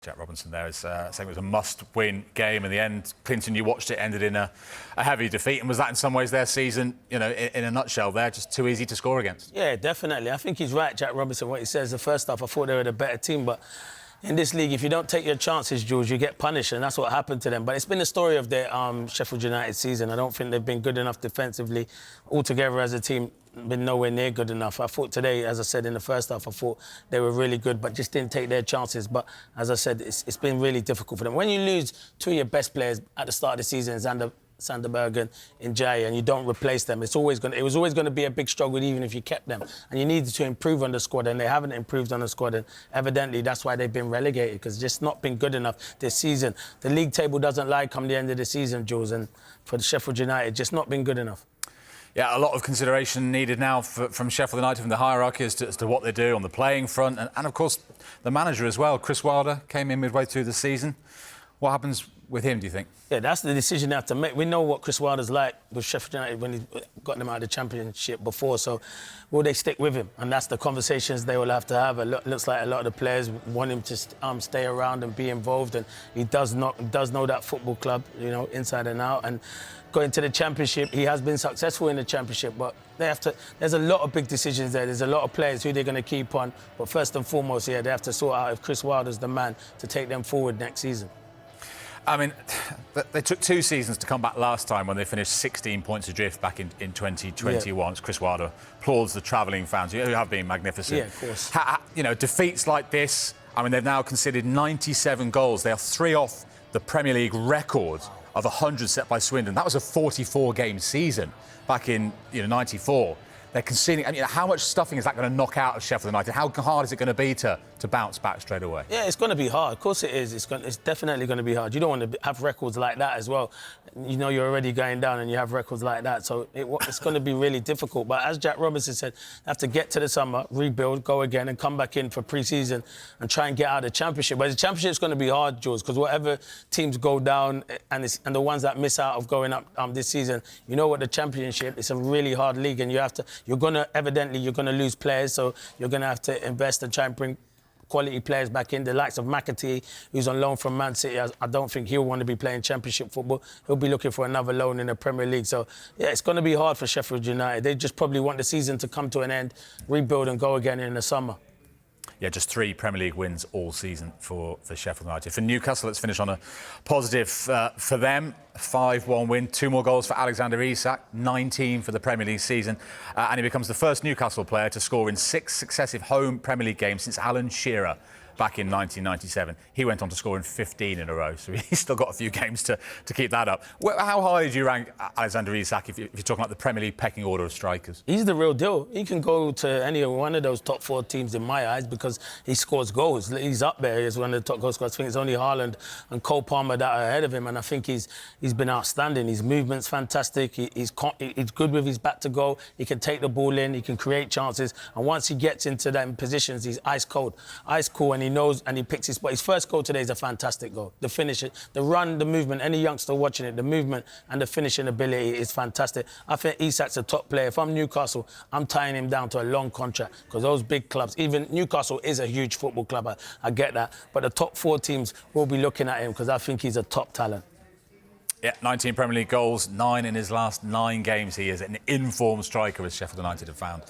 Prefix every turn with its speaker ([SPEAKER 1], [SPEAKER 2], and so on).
[SPEAKER 1] Jack Robinson there is saying it was a must-win game. In the end, Clinton, you watched it, ended in a heavy defeat. And was that in some ways their season, you know, in a nutshell there, just too easy to score against?
[SPEAKER 2] Yeah, definitely. I think he's right, Jack Robinson, what he says. The first half, I thought they were the better team, but in this league, if you don't take your chances, Jules, you get punished, and that's what happened to them. But it's been the story of their Sheffield United season. I don't think they've been good enough defensively. Altogether as a team, been nowhere near good enough. I thought today, as I said in the first half, I thought they were really good, but just didn't take their chances. But as I said, it's been really difficult for them. When you lose two of your best players at the start of the season, Sanderberg and Jay, and you don't replace them, it was always going to be a big struggle even if you kept them. And you needed to improve on the squad, and they haven't improved on the squad, and evidently that's why they've been relegated, because it's just not been good enough this season. The league table doesn't lie come the end of the season, Jules, and for the Sheffield United, just not been good enough.
[SPEAKER 1] Yeah, a lot of consideration needed now from Sheffield United, from the hierarchy as to what they do on the playing front, and of course the manager as well. Chris Wilder came in midway through the season. What happens with him, do you think? Yeah,
[SPEAKER 2] that's the decision they have to make. We know what Chris Wilder's like with Sheffield United when he got them out of the Championship before, so will they stick with him? And that's the conversations they will have to have. It looks like a lot of the players want him to stay around and be involved, and he does know that football club, you know, inside and out. And going to the Championship, he has been successful in the Championship, but there's a lot of big decisions there. There's a lot of players who they're going to keep on, but first and foremost, yeah, they have to sort out if Chris Wilder's the man to take them forward next season.
[SPEAKER 1] I mean, they took 2 seasons to come back last time when they finished 16 points adrift back in 2021. Yeah. Chris Wilder applauds the travelling fans, who have been magnificent.
[SPEAKER 2] Yeah, of course.
[SPEAKER 1] You know, defeats like this, I mean, they've now conceded 97 goals. They are 3 off the Premier League record of 100 set by Swindon. That was a 44-game season back in 94. They're conceding. I mean, how much stuffing is that going to knock out of Sheffield United? How hard is it going to be to bounce back straight away?
[SPEAKER 2] Yeah, it's going to be hard. Of course it is. It's definitely going to be hard. You don't want to have records like that as well. You know you're already going down and you have records like that. So it's going to be really difficult. But as Jack Robinson said, they have to get to the summer, rebuild, go again and come back in for pre-season and try and get out of the Championship. But the Championship's going to be hard, Jules, because whatever teams go down and the ones that miss out of going up this season, you know what, the Championship, it's a really hard league, and you're going to lose players, so you're going to have to invest and try and bring quality players back in. The likes of McAtee, who's on loan from Man City, I don't think he'll want to be playing Championship football. He'll be looking for another loan in the Premier League. So, yeah, it's going to be hard for Sheffield United. They just probably want the season to come to an end, rebuild and go again in the summer.
[SPEAKER 1] Yeah, just 3 Premier League wins all season for Sheffield United. For Newcastle, let's finish on a positive for them. 5-1 win, 2 more goals for Alexander Isak, 19 for the Premier League season. And he becomes the first Newcastle player to score in 6 successive home Premier League games since Alan Shearer back in 1997. He went on to score in 15 in a row, so he's still got a few games to keep that up. How high do you rank Alexander Isak if you're talking about the Premier League pecking order of strikers?
[SPEAKER 2] He's the real deal. He can go to any one of those top 4 teams in my eyes because he scores goals. He's up there as one of the top goal scorers. I think it's only Haaland and Cole Palmer that are ahead of him, and I think he's been outstanding. His movement's fantastic. He's good with his back to goal. He can take the ball in. He can create chances, and once he gets into them positions, he's ice cold, and he knows and he picks his spot. His first goal today is a fantastic goal. The finish, the run, the movement, any youngster watching it, the movement and the finishing ability is fantastic. I think Isak's a top player. If I'm Newcastle, I'm tying him down to a long contract because those big clubs, even Newcastle is a huge football club, I get that, but the top 4 teams will be looking at him because I think he's a top talent.
[SPEAKER 1] Yeah, 19 Premier League goals, 9 in his last 9 games. He is an in-form striker, as Sheffield United have found.